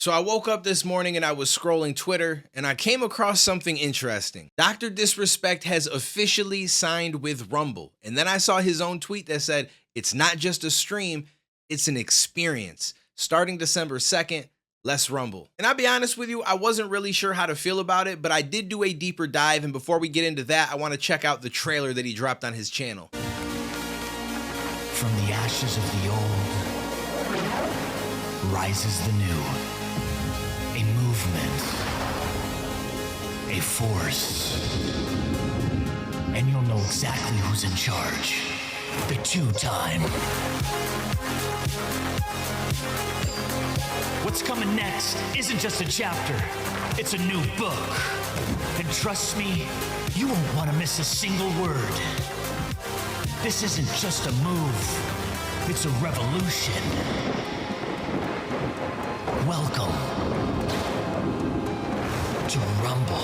So I woke up this morning and I was scrolling Twitter and I came across something interesting. Dr. Disrespect has officially signed with Rumble. And then I saw his own tweet that said, it's not just a stream, it's an experience. Starting December 2nd, let's Rumble. And I'll be honest with you, I wasn't really sure how to feel about it, but I did do a deeper dive. And before we get into that, I want to check out the trailer that he dropped on his channel. From the ashes of the old rises the new. A movement, a force, and you'll know exactly who's in charge. The two-time. What's coming next isn't just a chapter, it's a new book. And trust me, you won't want to miss a single word. This isn't just a move, it's a revolution. Welcome to Rumble.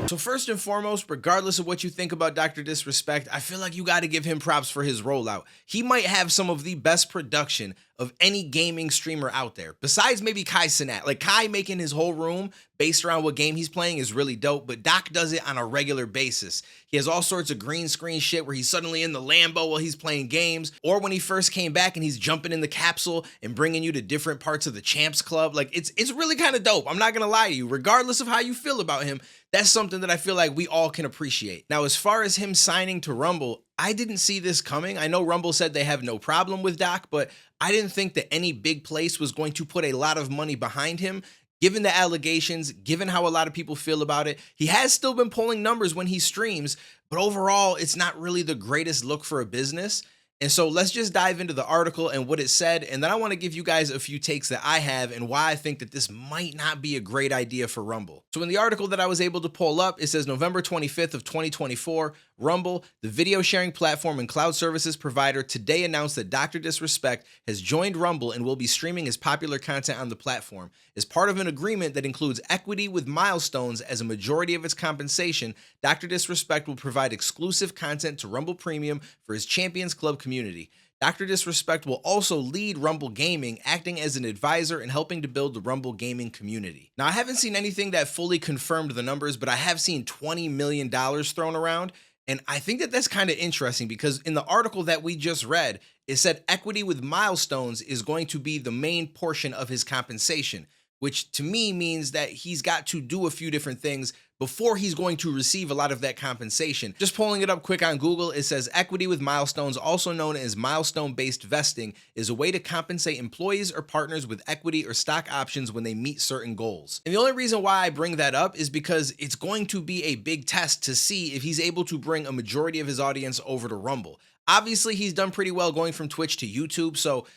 So first and foremost, regardless of what you think about Dr. Disrespect, I feel like you got to give him props for his rollout. He might have some of the best production of any gaming streamer out there, besides maybe Kai Cenat. Like Kai making his whole room based around what game he's playing is really dope, but Doc does it on a regular basis. He has all sorts of green screen shit where he's suddenly in the Lambo while he's playing games, or when he first came back and he's jumping in the capsule and bringing you to different parts of the Champs Club. Like it's really kind of dope. I'm not gonna lie to you. Regardless of how you feel about him, that's something that I feel like we all can appreciate. Now, as far as him signing to Rumble, I didn't see this coming. I know Rumble said they have no problem with Doc, but I didn't think that any big place was going to put a lot of money behind him. Given the allegations, given how a lot of people feel about it, he has still been pulling numbers when he streams, but overall, it's not really the greatest look for a business. And so let's just dive into the article and what it said, and then I want to give you guys a few takes that I have and why I think that this might not be a great idea for Rumble. So in the article that I was able to pull up, it says November 25th of 2024, Rumble, the video sharing platform and cloud services provider, today announced that Dr. Disrespect has joined Rumble and will be streaming his popular content on the platform. As part of an agreement that includes equity with Milestones as a majority of its compensation, Dr. Disrespect will provide exclusive content to Rumble Premium for his Champions Club community. Dr. Disrespect will also lead Rumble Gaming, acting as an advisor and helping to build the Rumble Gaming community. Now, I haven't seen anything that fully confirmed the numbers, but I have seen $20 million thrown around. And I think that that's kind of interesting because in the article that we just read, it said equity with Milestones is going to be the main portion of his compensation, which to me means that he's got to do a few different things before he's going to receive a lot of that compensation. Just pulling it up quick on Google, it says equity with Milestones, also known as milestone-based vesting, is a way to compensate employees or partners with equity or stock options when they meet certain goals. And the only reason why I bring that up is because it's going to be a big test to see if he's able to bring a majority of his audience over to Rumble. Obviously, he's done pretty well going from Twitch to YouTube, so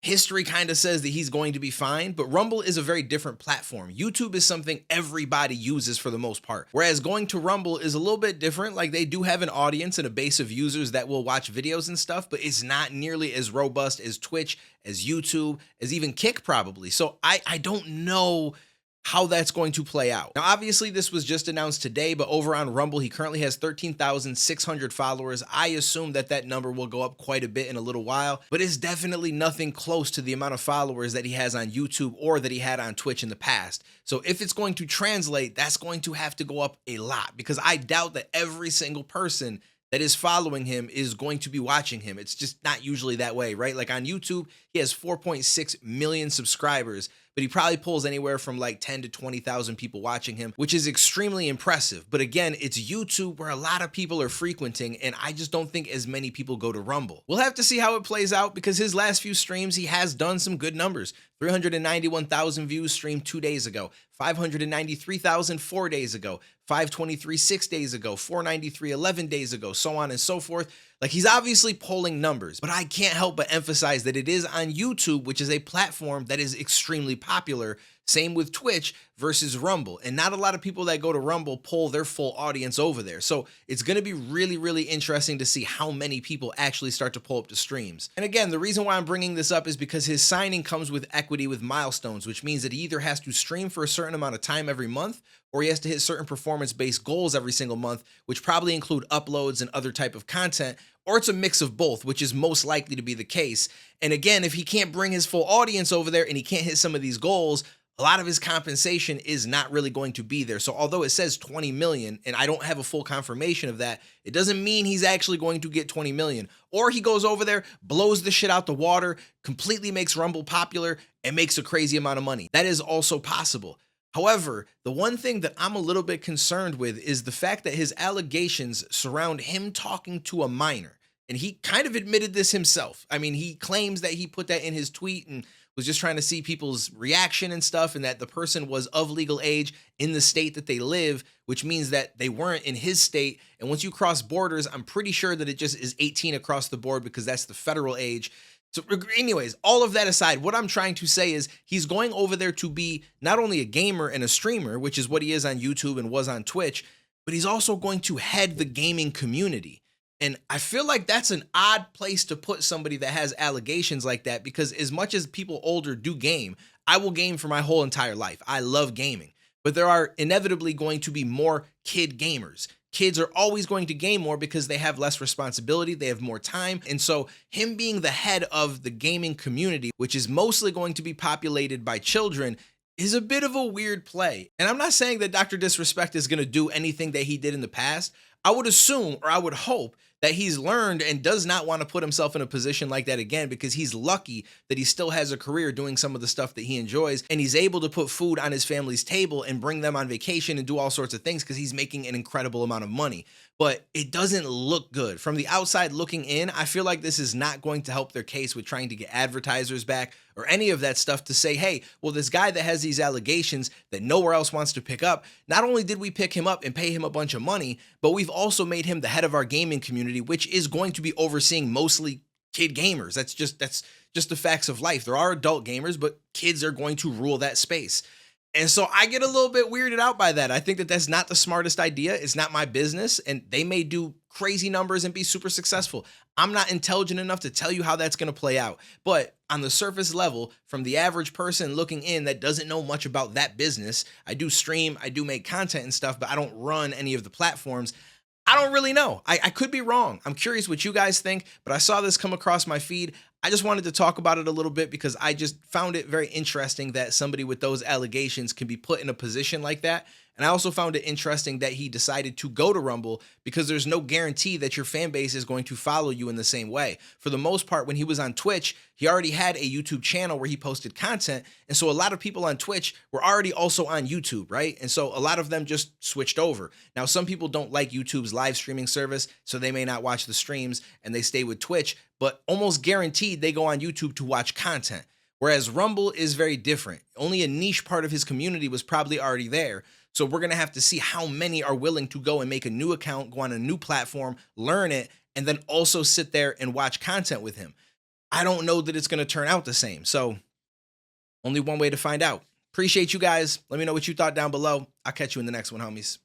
history kind of says that he's going to be fine, but Rumble is a very different platform. YouTube is something everybody uses for the most part, whereas going to Rumble is a little bit different. Like they do have an audience and a base of users that will watch videos and stuff, but it's not nearly as robust as Twitch, as YouTube, as even Kick probably. So I don't know how that's going to play out. Now, obviously, this was just announced today, but over on Rumble, he currently has 13,600 followers. I assume that that number will go up quite a bit in a little while, but it's definitely nothing close to the amount of followers that he has on YouTube or that he had on Twitch in the past. So if it's going to translate, that's going to have to go up a lot because I doubt that every single person that is following him is going to be watching him. It's just not usually that way, right? Like on YouTube, he has 4.6 million subscribers, but he probably pulls anywhere from like 10 to 20,000 people watching him, which is extremely impressive. But again, it's YouTube where a lot of people are frequenting, and I just don't think as many people go to Rumble. We'll have to see how it plays out because his last few streams, he has done some good numbers. 391,000 views streamed 2 days ago, 593,000 4 days ago, 523 6 days ago, 493 11 days ago, so on and so forth. Like he's obviously pulling numbers, but I can't help but emphasize that it is on YouTube, which is a platform that is extremely popular. Same with Twitch versus Rumble. And not a lot of people that go to Rumble pull their full audience over there. So it's going to be really, really interesting to see how many people actually start to pull up the streams. And again, the reason why I'm bringing this up is because his signing comes with equity with Milestones, which means that he either has to stream for a certain amount of time every month, or he has to hit certain performance-based goals every single month, which probably include uploads and other type of content, or it's a mix of both, which is most likely to be the case. And again, if he can't bring his full audience over there and he can't hit some of these goals, a lot of his compensation is not really going to be there. So although it says 20 million and I don't have a full confirmation of that, it doesn't mean he's actually going to get 20 million. Or he goes over there, blows the shit out the water, completely makes Rumble popular, and makes a crazy amount of money. That is also possible. However, the one thing that I'm a little bit concerned with is the fact that his allegations surround him talking to a minor. And he kind of admitted this himself. I mean, he claims that he put that in his tweet and was just trying to see people's reaction and stuff, and that the person was of legal age in the state that they live, which means that they weren't in his state. And once you cross borders, I'm pretty sure that it just is 18 across the board because that's the federal age. So anyways, all of that aside, what I'm trying to say is he's going over there to be not only a gamer and a streamer, which is what he is on YouTube and was on Twitch, but he's also going to head the gaming community. And I feel like that's an odd place to put somebody that has allegations like that, because as much as people older do game, I will game for my whole entire life. I love gaming, but there are inevitably going to be more kid gamers. Kids are always going to game more because they have less responsibility, they have more time. And so him being the head of the gaming community, which is mostly going to be populated by children, is a bit of a weird play. And I'm not saying that Dr. Disrespect is going to do anything that he did in the past. I would assume, or I would hope, that he's learned and does not want to put himself in a position like that again, because he's lucky that he still has a career doing some of the stuff that he enjoys, and he's able to put food on his family's table and bring them on vacation and do all sorts of things because he's making an incredible amount of money. But it doesn't look good. From the outside looking in, I feel like this is not going to help their case with trying to get advertisers back or any of that stuff to say, hey, well, this guy that has these allegations that nowhere else wants to pick up, not only did we pick him up and pay him a bunch of money, but we've also made him the head of our gaming community, which is going to be overseeing mostly kid gamers. That's just the facts of life. There are adult gamers, but kids are going to rule that space. And so I get a little bit weirded out by that. I think that that's not the smartest idea. It's not my business, and they may do crazy numbers and be super successful. I'm not intelligent enough to tell you how that's going to play out. But on the surface level, from the average person looking in that doesn't know much about that business, I do stream, I do make content and stuff, but I don't run any of the platforms. I don't really know. I could be wrong. I'm curious what you guys think, but I saw this come across my feed. I just wanted to talk about it a little bit because I just found it very interesting that somebody with those allegations can be put in a position like that. And I also found it interesting that he decided to go to Rumble because there's no guarantee that your fan base is going to follow you in the same way. For the most part, when he was on Twitch, he already had a YouTube channel where he posted content. And so a lot of people on Twitch were already also on YouTube, right? And so a lot of them just switched over. Now, some people don't like YouTube's live streaming service, so they may not watch the streams and they stay with Twitch, but almost guaranteed they go on YouTube to watch content. Whereas Rumble is very different. Only a niche part of his community was probably already there. So we're going to have to see how many are willing to go and make a new account, go on a new platform, learn it, and then also sit there and watch content with him. I don't know that it's going to turn out the same. So only one way to find out. Appreciate you guys. Let me know what you thought down below. I'll catch you in the next one, homies.